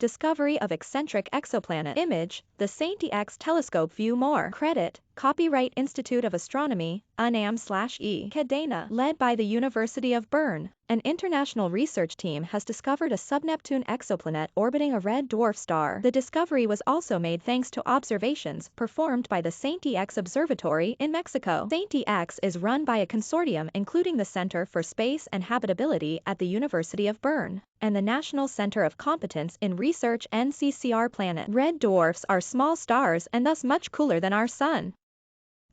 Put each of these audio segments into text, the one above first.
Discovery of eccentric exoplanet. Image, the TESS telescope view more. Credit, Copyright Institute of Astronomy, UNAM/E. Cadena. Led by the University of Bern, an international research team has discovered a sub-Neptune exoplanet orbiting a red dwarf star. The discovery was also made thanks to observations performed by the TESS Observatory in Mexico. TESS is run by a consortium including the Center for Space and Habitability at the University of Bern and the National Center of Competence in Research NCCR PlanetS. Red dwarfs are small stars and thus much cooler than our Sun.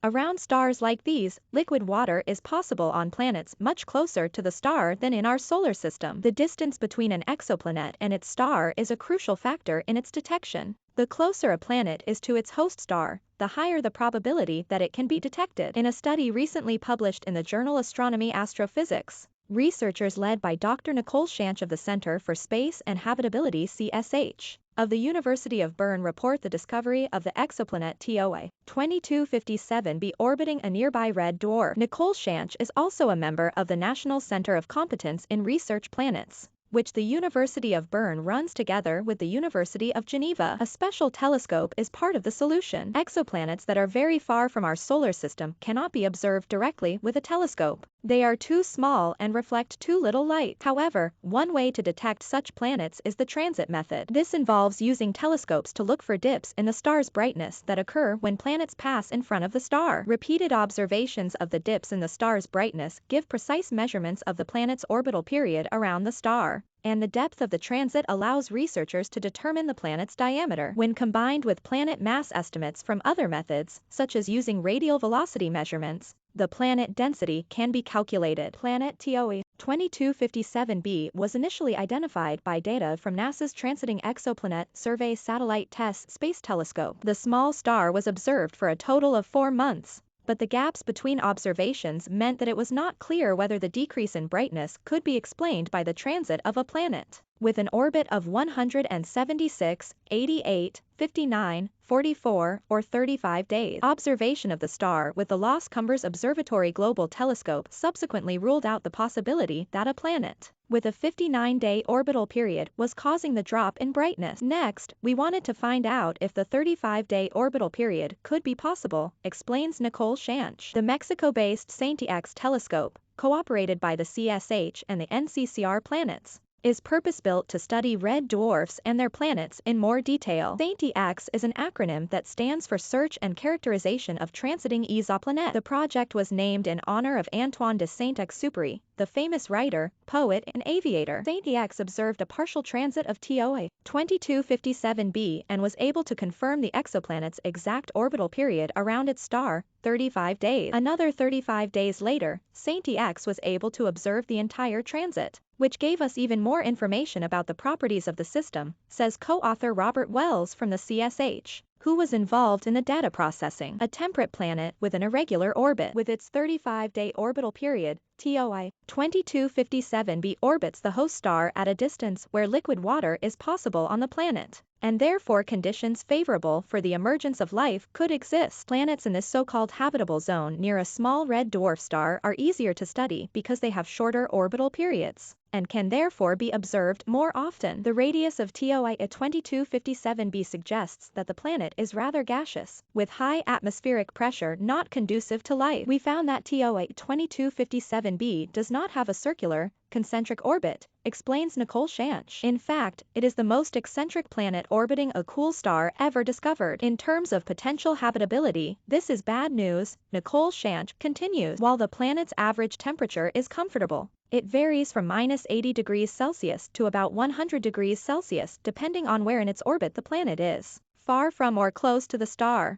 Around stars like these, liquid water is possible on planets much closer to the star than in our solar system. The distance between an exoplanet and its star is a crucial factor in its detection. The closer a planet is to its host star, the higher the probability that it can be detected. In a study recently published in the journal Astronomy Astrophysics, researchers led by Dr. Nicole Schanche of the Center for Space and Habitability CSH of the University of Bern report the discovery of the exoplanet TOA 2257b orbiting a nearby red dwarf. Nicole Schanche is also a member of the National Center of Competence in Research PlanetS, which the University of Bern runs together with the University of Geneva. A special telescope is part of the solution. Exoplanets that are very far from our solar system cannot be observed directly with a telescope. They are too small and reflect too little light. However, one way to detect such planets is the transit method. This involves using telescopes to look for dips in the star's brightness that occur when planets pass in front of the star. Repeated observations of the dips in the star's brightness give precise measurements of the planet's orbital period around the star, and the depth of the transit allows researchers to determine the planet's diameter. When combined with planet mass estimates from other methods, such as using radial velocity measurements, the planet density can be calculated. Planet TOA 2257b was initially identified by data from NASA's Transiting Exoplanet Survey Satellite TESS space telescope. The small star was observed for a total of 4 months, but the gaps between observations meant that it was not clear whether the decrease in brightness could be explained by the transit of a planet. With an orbit of 176, 88, 59, 44, or 35 days, observation of the star with the Los Cumbres Observatory Global Telescope subsequently ruled out the possibility that a planet with a 59-day orbital period was causing the drop in brightness. Next, we wanted to find out if the 35-day orbital period could be possible, explains Nicole Schanche. The Mexico-based TESS telescope, cooperated by the CSH and the NCCR PlanetS, is purpose-built to study red dwarfs and their planets in more detail. TESS is an acronym that stands for Search and Characterization of Transiting Exoplanets. The project was named in honor of Antoine de Saint-Exupéry, the famous writer, poet, and aviator. TESS observed a partial transit of TOA 2257b and was able to confirm the exoplanet's exact orbital period around its star, 35 days. Another 35 days later, TESS was able to observe the entire transit, which gave us even more information about the properties of the system, says co-author Robert Wells from the CSH, who was involved in the data processing. A temperate planet with an irregular orbit. With its 35-day orbital period, TOA 2257b orbits the host star at a distance where liquid water is possible on the planet, and therefore conditions favorable for the emergence of life could exist. Planets in this so-called habitable zone near a small red dwarf star are easier to study because they have shorter orbital periods and can therefore be observed more often. The radius of TOA 2257b suggests that the planet is rather gaseous, with high atmospheric pressure not conducive to life. We found that TOA 2257b does not have a circular, concentric orbit, explains Nicole Schanche. In fact, it is the most eccentric planet orbiting a cool star ever discovered. In terms of potential habitability, this is bad news, Nicole Schanche continues. While the planet's average temperature is comfortable, it varies from -80 degrees Celsius to about 100 degrees Celsius depending on where in its orbit the planet is, far from or close to the star.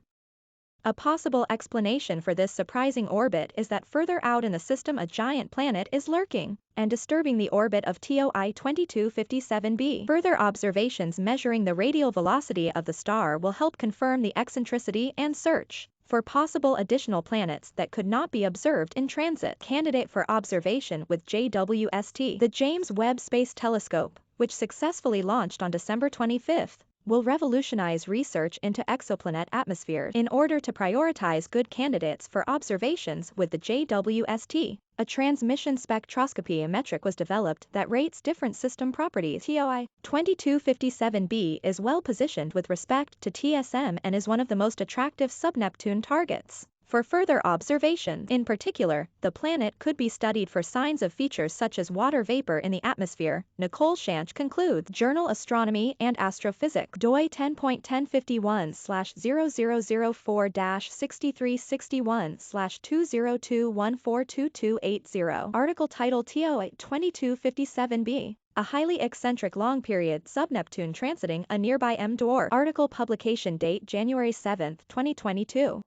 A possible explanation for this surprising orbit is that further out in the system a giant planet is lurking and disturbing the orbit of TOA 2257b. Further observations measuring the radial velocity of the star will help confirm the eccentricity and search for possible additional planets that could not be observed in transit. Candidate for observation with JWST. The James Webb Space Telescope, which successfully launched on December 25, will revolutionize research into exoplanet atmospheres. In order to prioritize good candidates for observations with the JWST, a transmission spectroscopy metric was developed that rates different system properties. TOI 2257b is well positioned with respect to TSM and is one of the most attractive sub-Neptune targets. For further observation, in particular, the planet could be studied for signs of features such as water vapor in the atmosphere, Nicole Schanche concludes. Journal Astronomy and Astrophysics, doi 10.1051/0004-6361/202142280. Article title TOI 2257b. A highly eccentric long-period sub-Neptune transiting a nearby M dwarf. Article publication date January 7, 2022.